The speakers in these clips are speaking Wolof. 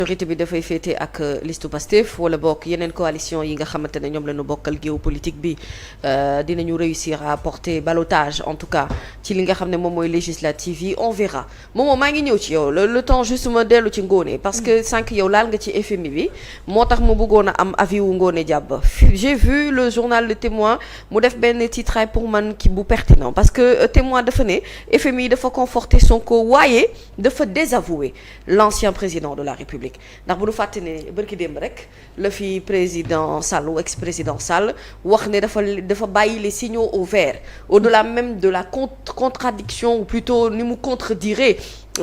majorité bi dafay féete ak liste Pastef wala bokk yeneen coalition yi nga xamante ne ñoom la ñu bokkal géopolitique bi dinañu réussir à porter ballottage en tout cas ci li nga xam ne moom mooy législative yi on verra moom maa ngi ñëw ci yow le temps juste ma dellu ci Ngoné parce que sànq yow laal nga ci FMI bi moo tax mu bëggoon a am avis wu Ngoné Diab j'ai vu le journal Le Témoin mu def benn titre pour man ki bu pertinent parce que Témoin dafa ne FMI dafa conforter Sonko waaye dafa désavouer l'ancien président de la République ndax bu ñu fàtte ne bërki démb rek la fi président Sall ou ex-président Sall wax ne dafa bàyyi les signaux au vert au-delà même de la contradiction ou plutôt ni mu contredire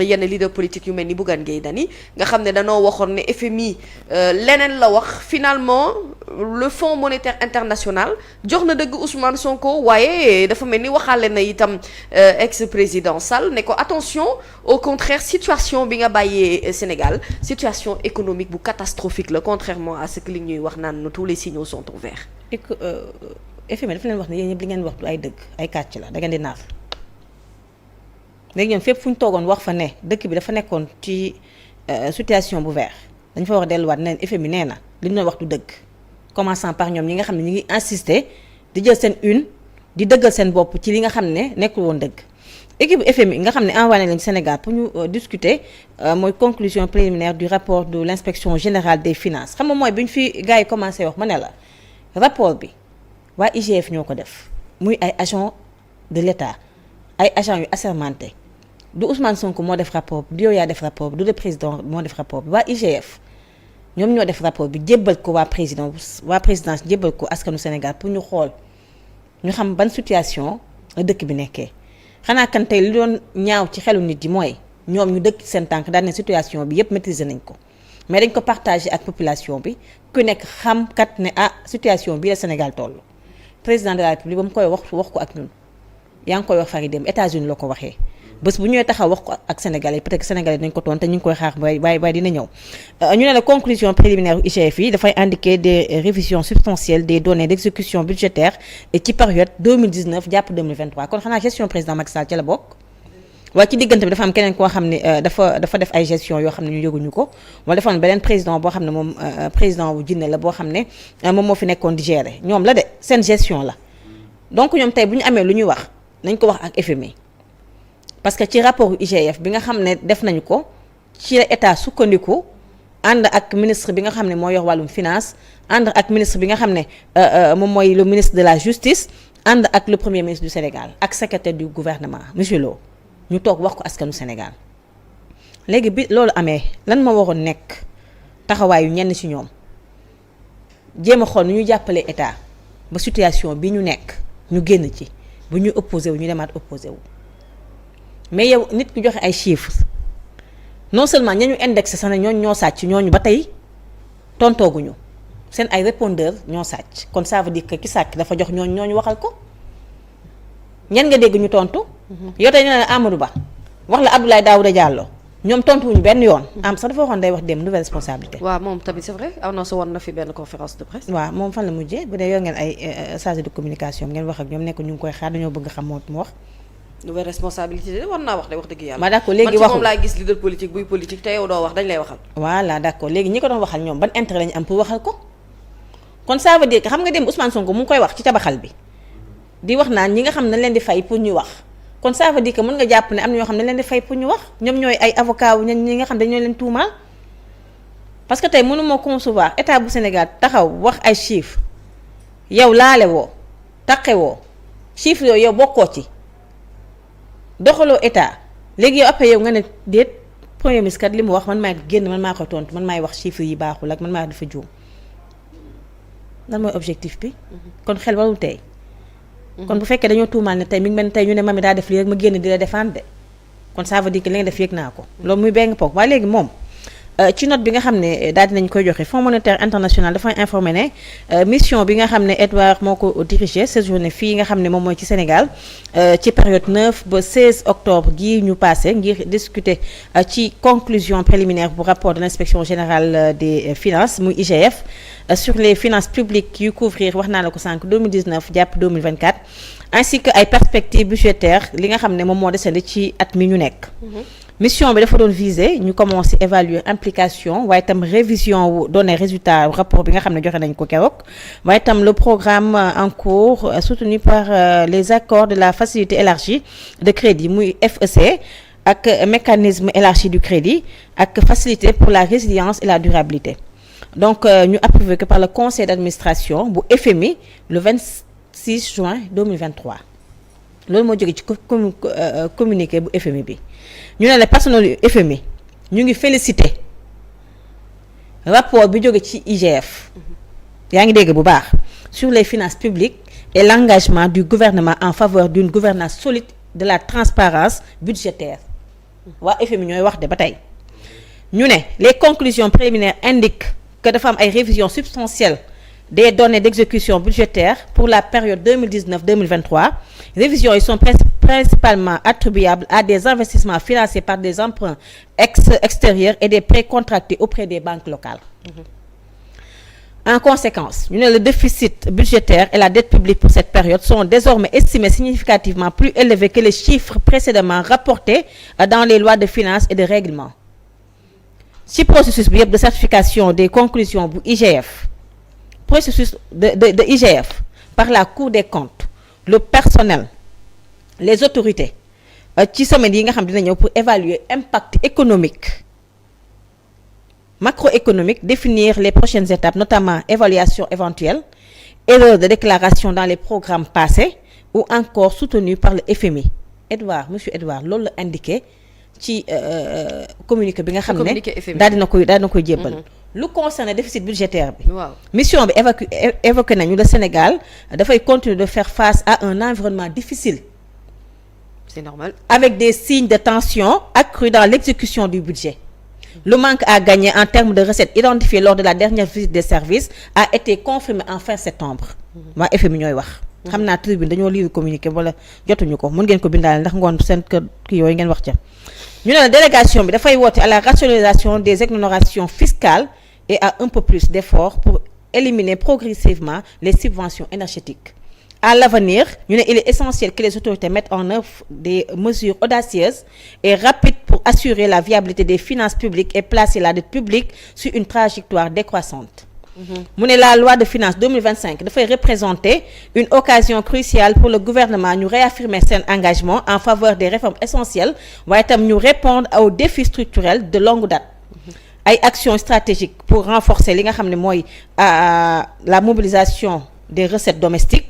yenn leader politique yu mel ni Bougane Gueye Dany nga xam ne danoo waxoon ne FMI leneen la wax finalement le Fonds monétaire international jox na dëgg Ousmane Sonko waaye dafa mel ni waxaale na itam ex-président Sall ne ko attention au contraire situation bi nga bàyyee Sénégal situation économique bu catastrophique la contrairement à ce que li ñuy wax naan tous les signaux sont au vert. FMI dafa leen wax ne yéen ñëpp li ngeen wax du ay dëgg ay kàcc la da ngeen di naaf. léegi ñoom fépp fu ñu toogoon wax fa ne dëkk bi dafa nekkoon ci situation bu vert dañ fa wax delluwaat ne FMI nee na li ñu doon wax du dëgg commençant par ñoom ñi nga xam ne ñu ngi insister di jël seen une di dëggal seen bopp ci li nga xam ne nekkul woon dëgg. équipe FMI nga xam ne envoyé lañu Sénégal pour ñu discuter mooy conclusion préliminaire du rapport de l'inspection générale des finances xam nga mooy bi ñu fi gars yi commencé wax ma ne la rapport bi waa IGF ñoo ko def muy ay agents de l'État ay agents yu assermentés. du Ousmane Sonko moo def rapport bi du yow yaa def rapport bi du le président moo def rapport bi waa IGF ñoom ñoo def rapport bi jébbal ko waa présidence jébbal ko askanu Sénégal pour ñu xool ñu xam ban situation la dëkk bi nekkee xanaa kan tey li doon ñaaw ci xelu nit yi mooy ñoom ñu dëkk seen tànk daal ne situation bi yépp maîtriser nañ ko mais dañ ko partagé ak population bi ku nekk xam kat ne situation bi la Sénégal toll président de la République ba mu koy wax ko ak ñun yaa ngi koy wax fari dem États-Unis la ko waxee bés bu ñëwee taxaw wax ko ak sénégalais peut-être que sénégalais dañ ko toon te ñu ngi koy xaar bay dina ñëw ñu ne la conclusion préliminaire IGF yi dafay indiquer des révisions substantielles des données d'exécution budgétaire et ci période 2019 jàpp 2023 kon xanaa gestion président Macky Sall ci la bokk waaye ci diggante bi dafa am keneen koo xam ne dafa def ay gestion yoo xam ne ñu yëguñu ko wala dafa am beneen président boo xam ne moom président bu jinne la boo xam ne moom moo fi nekkoon di gérer ñoom la de seen gestion la donc ñoom tey bu ñu amee lu ñuy wax nañ ko wax ak FMI parce que ci rapport IGF bi nga xam ne def nañu ko ci la état sukkandiku ànd ak ministre bi nga xam ne moo yor wàllum finance ànd ak ministre bi nga xam ne moom mooy le ministre de la justice ànd ak le premier ministre du Sénégal ak secrétaire du gouvernement monsieur Lo ñu toog wax ko askanu Sénégal léegi bi loolu amee lan moo waroon nekk taxawaayu ñenn ci ñoom jéem a xool nu ñu jàppale état ba situation bi ñu nekk ñu génn ci bu ñu opposé wu ñu demaat opposé wu mais yow nit ku joxe ay chiffres non seulement ña ñu indexé sax ne ñooñu ñoo sàcc ñooñu ba tey tontooguñu seen ay répondeur ñoo sàcc kon ça veut dire que ki sàcc dafa jox ñooñu waxal ko ñan nga dégg ñu tontu. yow tey ñu ne la Amadou Ba wax la Abdoulaye Daouda Diallo ñoom tontuwuñu benn yoon. am sax dafa waxoon day wax dem nouvelle responsabilité. waaw moom tamit c'est vrai annoncé woon na fi benn conférence de presse. waaw moom fan la mujjee bu dee yor ngeen ay chargé de communication ngeen wax ak ñoom nekk ñu ngi koy xaar dañoo bëgg xam moo mu wax. nouvelle responsabilité de war naa wax de wax dëgg yàlla. ma d'accord léegi waxul man ci moom laa gis leader politique buy politique te yow doo wax dañ lay waxal. voilà d'accord léegi ñi ko doon waxal ñoom ban intérêt lañu am pour waxal ko kon ça veut dire que xam nga dem Ousmane Sonko mu ngi koy wax ci tabaxal bi di wax naan ñi nga xam ne leen di fay pour ñu wax kon ça veut dire que mën nga jàpp ne am na ñoo xam ne leen di fay pour ñu wax ñoom ñooy ay avocat wu ñi nga xam ne dañoo leen tuumaal parce que tey mënu moo concevoir état bu Sénégal taxaw wax ay chiffres yow laale woo taqe woo chiffres yooyu yow bokkoo ci doxaloo état léegi yow après yow nga ne déet premier ministre kat li mu wax man maay génn man maa koy tontu man maay wax chiffres yi baaxul ak man maa dafa juum lan mooy objectif bi kon xel warul tey kon bu fekkee dañoo tuumaal ne tey mi ngi mel ne tey ñu ne mami daa def lii rek ma génn di la défendre de kon ça veut dire que li nga def yëg naa ko loolu muy benn poog waaye léegi moom ci note bi nga xam ne daal dinañ koy joxe Fonds monétaire international dafay informé ne mission bi nga xam ne Edouard moo ko dirigé séjourné fii nga xam ne moom mooy ci Sénégal ci période 9 ba 16 octobre gii ñu passé ngir discuter ci conclusion préliminaire bu rapport de l'inspection générale des finances muy IGF sur les finances publiques yu couvrir wax naa la ko sànq 2019 jàpp 2024 ainsi que ay perspectives budgétaires li nga xam ne moom moo desandi ci at mi ñu nekk mission bi dafa doon viser ñu commencer évaluer implication waaye itam révision wu données résultats rapport bi nga xam ne joxe nañ ko keroog waaye itam le programme en cours soutenu par les accords de la facilité élargie de crédit muy FEC ak mécanisme élargi du crédit ak facilité pour la résilience et la durabilité donc ñu approuvé que par le conseil d'administration bu FMI le 26 juin 2023 loolu moo jóge ci communiqué bu FMI bi ñu ne la personnel yu FMI ñu ngi félicité rapport bi jóge ci IGF yaa ngi dégg bu baax sur les finances publiques et l'engagement du gouvernement en faveur d'une gouvernance solide de la transparence budgétaire waa FMI ñooy wax de ba tey ñu ne les conclusions préliminaires indiquent que dafa am ay révisions substantielles des données d'exécution budgétaire pour la période 2019-2023 révisions yi sont principalement attribuables à des investissements financés par des emprunts extérieurs et des prêts contractés auprès des banques locales. En conséquence, le déficit budgétaire et la dette publique pour cette période sont désormais estimés significativement plus élevés que les chiffres précédemment rapportés dans les lois de finances et de règlement. ci processus bi yëpp de certification des conclusions bu IGF processus de IGF par la Cour des comptes le personnel les autorités ci semaine yi nga xam dina ñëw pour évaluer impact économique macroéconomique définir les prochaines étapes notamment évaluation éventuelle erreur de déclaration dans les programmes passés ou encore soutenus par le FMI monsieur Edouard loolu la indiqué ci communiqué bi nga xam ne daal dina koy jébbal lu concerne déficit budgétaire bi mission bi évoqué nañu le Sénégal dafay continuer de faire face à un environnement difficile c'est normal avec des signes de tension accrus dans l'exécution du budget le manque à gagner en termes de recettes identifiées lors de la dernière visite des services a été confirmé en fin septembre waa FMI ñooy wax xam naa tribune dañoo lire communiqué wala jotuñu ko mën ngeen ko bindaale ndax ngoon seen kër kii yooyu ngeen wax ca ñu ne la délégation bi dafay woote à la rationalisation des exonérations fiscales et à un peu plus d'efforts pour éliminer progressivement les subventions énergétiques. À l'avenir, il est essentiel que les autorités mettent en œuvre des mesures audacieuses et rapides pour assurer la viabilité des finances publiques et placer la dette publique sur une trajectoire décroissante. La loi de finances 2025 dafay représenter une occasion cruciale pour le gouvernement ñu réaffirmer seen engagement en faveur des réformes essentielles waaye itam ñu répondre aux défis structurels de longue date ay actions stratégiques pour renforcer li nga xam ne mooy la mobilisation des recettes domestiques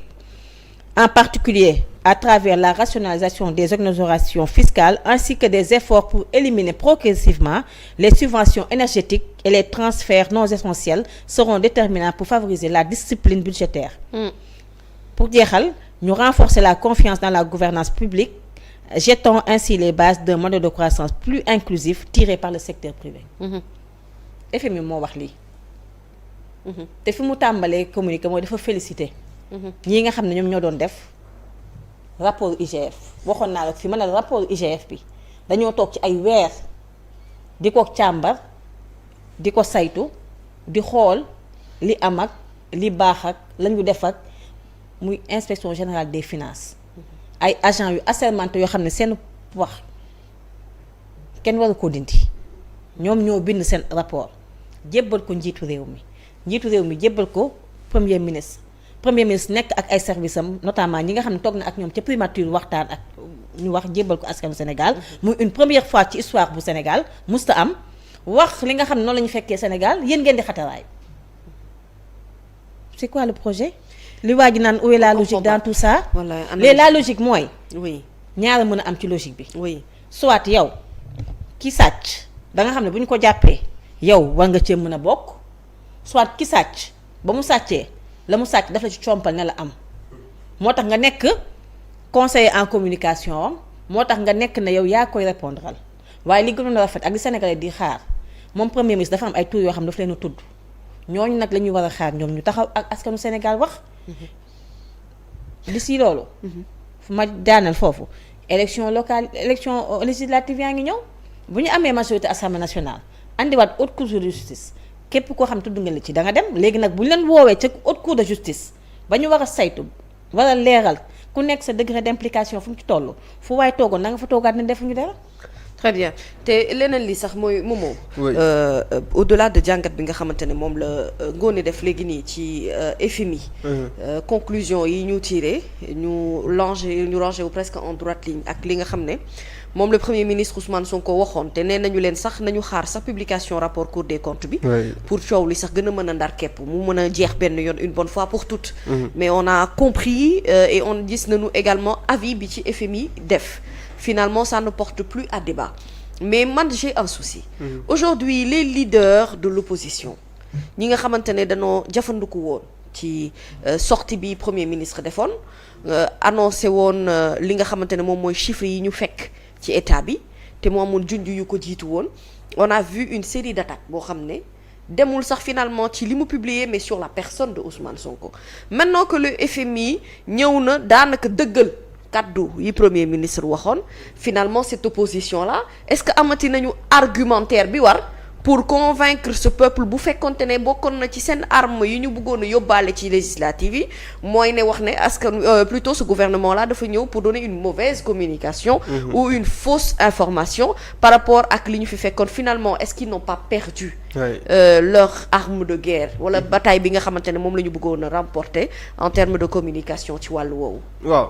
en particulier à travers la rationalisation des exonérations fiscales ainsi que des efforts pour éliminer progressivement les subventions énergétiques et les transferts non essentiels seront déterminants pour favoriser la discipline budgétaire. Pour jeexal, ñu renforcer la confiance dans la gouvernance publique, jetons ainsi les bases d'un modèle de croissance plus inclusif tiré par le secteur privé. FMI moo wax lii. te fi mu tàmbalee communiqué mooy dafa féliciter. ñii nga xam ne ñoom ñoo doon def rapport IGF waxoon naa la fi ma ne rapport IGF bi dañoo toog ci ay weer di ko càmbar di ko saytu di xool li am ak li baax ak lañu def ak muy inspection générale des finances ay agents yu assermentés yoo xam ne seen wax kenn waru ko dindi ñoom ñoo bind seen rapport jébbal ko njiitu réew mi jébbal ko premier ministre nekk ak ay services am notamment ñi nga xam ne toog na ak ñoom ca primature waxtaan ak ñu wax jébbal ko askanu Sénégal muy une première fois ci histoire bu Sénégal musta am wax li nga xam ne noonu la ñu fekkee Sénégal yéen ngeen di xataraay c'est quoi le projet li waa ji naan où est la logique dans tout ça la logique mooy ñaara mën a am ci logique bi soit yow ki sàcc da nga xam ne bu ñu ko jàppee yow war nga cee mën a bokk soit ki sàcc ba mu sàccee la mu sàcc dafa ci compal ne la am moo tax nga nekk conseiller en communication am moo tax nga nekk ne yow yaa koy répondral waaye li gënoon a rafet ak li Sénégalais di xaar moom premier ministre dafa am ay tur yoo xam ne dafa leen a tudd ñooñu nag la ñuy war a xaar ñoom ñu taxaw ak askanu Sénégal wax d'ici loolu ma daanal foofu élection législative yaa ngi ñëw bu ñu amee majorité assemblée nationale andiwaat haute cour de justice képp koo xam tudd nga la ci da nga dem léegi nag bu ñu leen woowee ca haute cour de justice ba ñu war a saytu war a leeral ku nekk sa degré d'implication fu mu ci toll fu waaye toogoon na nga fa toogaat ne defuñu dara très bien te leneen li sax mooy moomoo au-delà de jàngat bi nga xamante ne moom la Ngoné def léegi nii ci FMI conclusion yi ñu tiré ñu rangé wu presque en droite ligne ak li nga xam ne moom le premier ministre Ousmane Sonko waxoon te nee nañu leen sax nañu xaar sax publication rapport Cour des comptes bi pour coow li sax gën a mën a ndar képp mu mën a jeex benn yoon une bonne fois pour toutes mais on a compris et on gis nañu également avis bi ci FMI def finalement ça ne porte plus à débat mais man j'ai un souci aujourd'hui les leaders de l'opposition ñi nga xamante ne dañoo jafandiku woon ci sortie bi premier ministre defoon annoncé woon li nga xamante ne moom mooy chiffres yi ñu fekk ci état bi te mu amoon junj yu ko jiitu woon on a vu une série d'attaques boo xam ne demul sax finalement ci li mu publier mais sur la personne de Ousmane Sonko maintenant que le FMI ñëw na daanaka dëggal kaddu yi premier ministre waxoon finalement cette opposition là est-ce que amati nañu argumentaire bi war pour convaincre ce peuple bu fekkonte ne bokkoon na ci seen arme yi ñu bëggoon a yóbbaale ci législative yi mooy ne wax ne askan plutôt ce gouvernement là dafa ñëw pour donner une mauvaise communication ou une fausse information par rapport ak li ñu fi fekkoon finalement est-ce qu'ils n'ont pas perdu leur arme de guerre wala bataille bi nga xamante ne moom la ñu bëggoon a remporter en termes de communication ci wàllu woowu